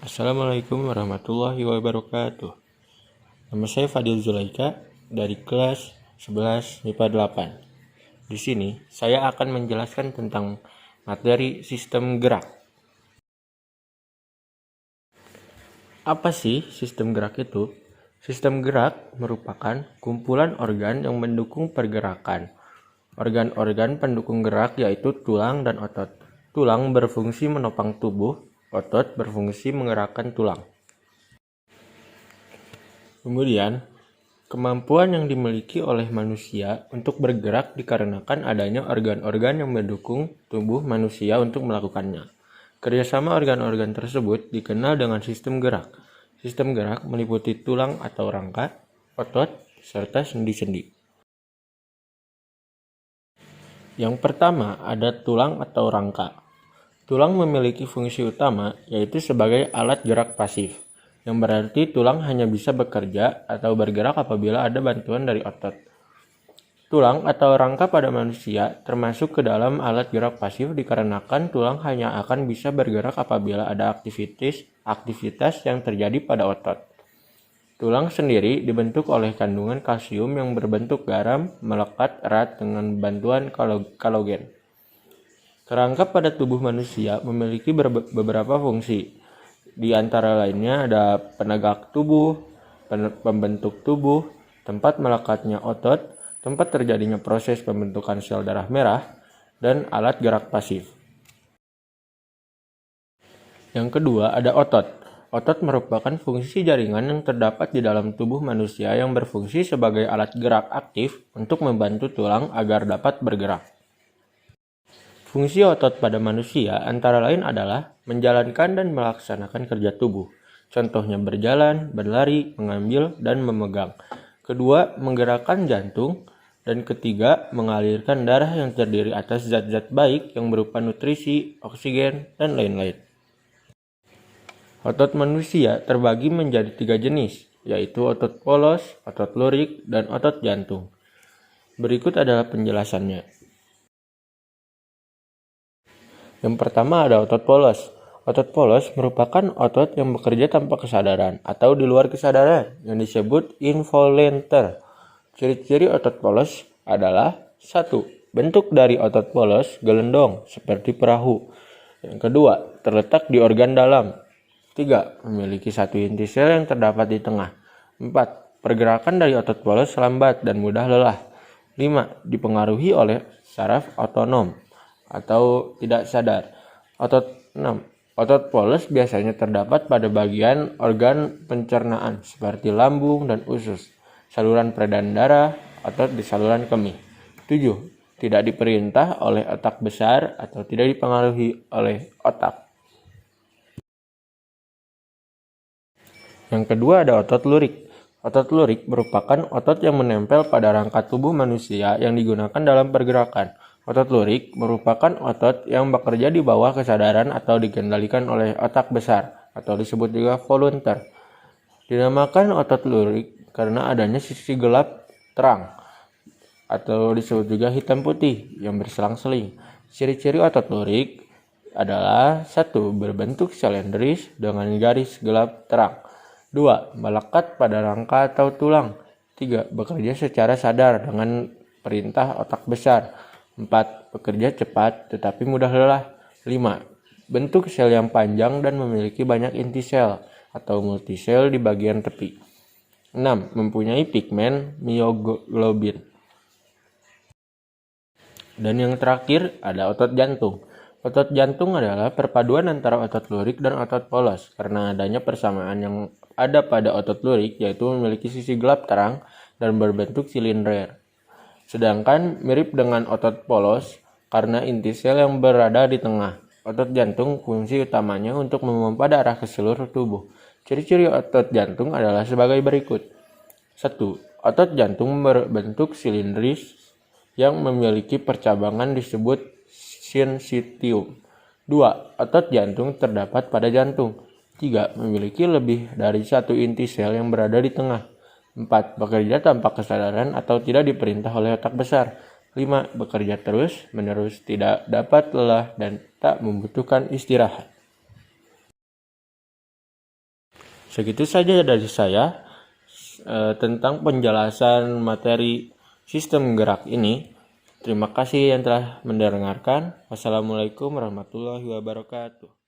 Assalamualaikum warahmatullahi wabarakatuh. Nama saya Fadil Zulaika dari kelas 11 MIPA 8. Di sini saya akan menjelaskan tentang materi sistem gerak. Apa sih sistem gerak itu? Sistem gerak merupakan kumpulan organ yang mendukung pergerakan. Organ-organ pendukung gerak yaitu tulang dan otot. Tulang berfungsi menopang tubuh, otot berfungsi menggerakkan tulang. Kemudian, kemampuan yang dimiliki oleh manusia untuk bergerak dikarenakan adanya organ-organ yang mendukung tubuh manusia untuk melakukannya. Kerjasama organ-organ tersebut dikenal dengan sistem gerak. Sistem gerak meliputi tulang atau rangka, otot, serta sendi-sendi. Yang pertama ada tulang atau rangka. Tulang memiliki fungsi utama yaitu sebagai alat gerak pasif, yang berarti tulang hanya bisa bekerja atau bergerak apabila ada bantuan dari otot. Tulang atau rangka pada manusia termasuk ke dalam alat gerak pasif dikarenakan tulang hanya akan bisa bergerak apabila ada aktivitas yang terjadi pada otot. Tulang sendiri dibentuk oleh kandungan kalsium yang berbentuk garam melekat erat dengan bantuan kolagen. Kerangka pada tubuh manusia memiliki beberapa fungsi. Di antara lainnya ada penegak tubuh, pembentuk tubuh, tempat melekatnya otot, tempat terjadinya proses pembentukan sel darah merah, dan alat gerak pasif. Yang kedua ada otot. Otot merupakan fungsi jaringan yang terdapat di dalam tubuh manusia yang berfungsi sebagai alat gerak aktif untuk membantu tulang agar dapat bergerak. Fungsi otot pada manusia antara lain adalah menjalankan dan melaksanakan kerja tubuh. Contohnya berjalan, berlari, mengambil, dan memegang. Kedua, menggerakkan jantung. Dan ketiga, mengalirkan darah yang terdiri atas zat-zat baik yang berupa nutrisi, oksigen, dan lain-lain. Otot manusia terbagi menjadi 3 jenis, yaitu otot polos, otot lurik, dan otot jantung. Berikut adalah penjelasannya. Yang pertama ada otot polos. Otot polos merupakan otot yang bekerja tanpa kesadaran atau di luar kesadaran yang disebut involuntar. Ciri-ciri otot polos adalah 1. Bentuk dari otot polos gelendong seperti perahu. Yang kedua, terletak di organ dalam. 3. Memiliki satu inti sel yang terdapat di tengah. 4. Pergerakan dari otot polos lambat dan mudah lelah. 5. Dipengaruhi oleh saraf otonom atau tidak sadar. 6. Otot polos biasanya terdapat pada bagian organ pencernaan seperti lambung dan usus, saluran peredaran darah, otot di saluran kemih. 7. Tidak diperintah oleh otak besar atau tidak dipengaruhi oleh otak. Yang kedua ada otot lurik. Otot lurik merupakan otot yang menempel pada rangka tubuh manusia yang digunakan dalam pergerakan. Otot lurik merupakan otot yang bekerja di bawah kesadaran atau dikendalikan oleh otak besar atau disebut juga voluntar. Dinamakan otot lurik karena adanya sisi gelap terang atau disebut juga hitam putih yang berselang-seling. Ciri-ciri otot lurik adalah 1. Berbentuk silindris dengan garis gelap terang. 2. Melekat pada rangka atau tulang. 3. Bekerja secara sadar dengan perintah otak besar. 4. Bekerja cepat tetapi mudah lelah. 5. Bentuk sel yang panjang dan memiliki banyak inti sel atau multisel di bagian tepi. 6. Mempunyai pigmen mioglobin. Dan yang terakhir ada otot jantung. Otot jantung adalah perpaduan antara otot lurik dan otot polos karena adanya persamaan yang ada pada otot lurik yaitu memiliki sisi gelap terang dan berbentuk silinder. Sedangkan mirip dengan otot polos karena inti sel yang berada di tengah. Otot jantung fungsi utamanya untuk memompa darah ke seluruh tubuh. Ciri-ciri otot jantung adalah sebagai berikut. 1. Otot jantung berbentuk silindris yang memiliki percabangan disebut syncytium. 2. Otot jantung terdapat pada jantung. 3. Memiliki lebih dari satu inti sel yang berada di tengah. 4. Bekerja tanpa kesadaran atau tidak diperintah oleh otak besar. 5. Bekerja terus-menerus, tidak dapat lelah dan tak membutuhkan istirahat. Segitu saja dari saya tentang penjelasan materi sistem gerak ini. Terima kasih yang telah mendengarkan. Wassalamualaikum warahmatullahi wabarakatuh.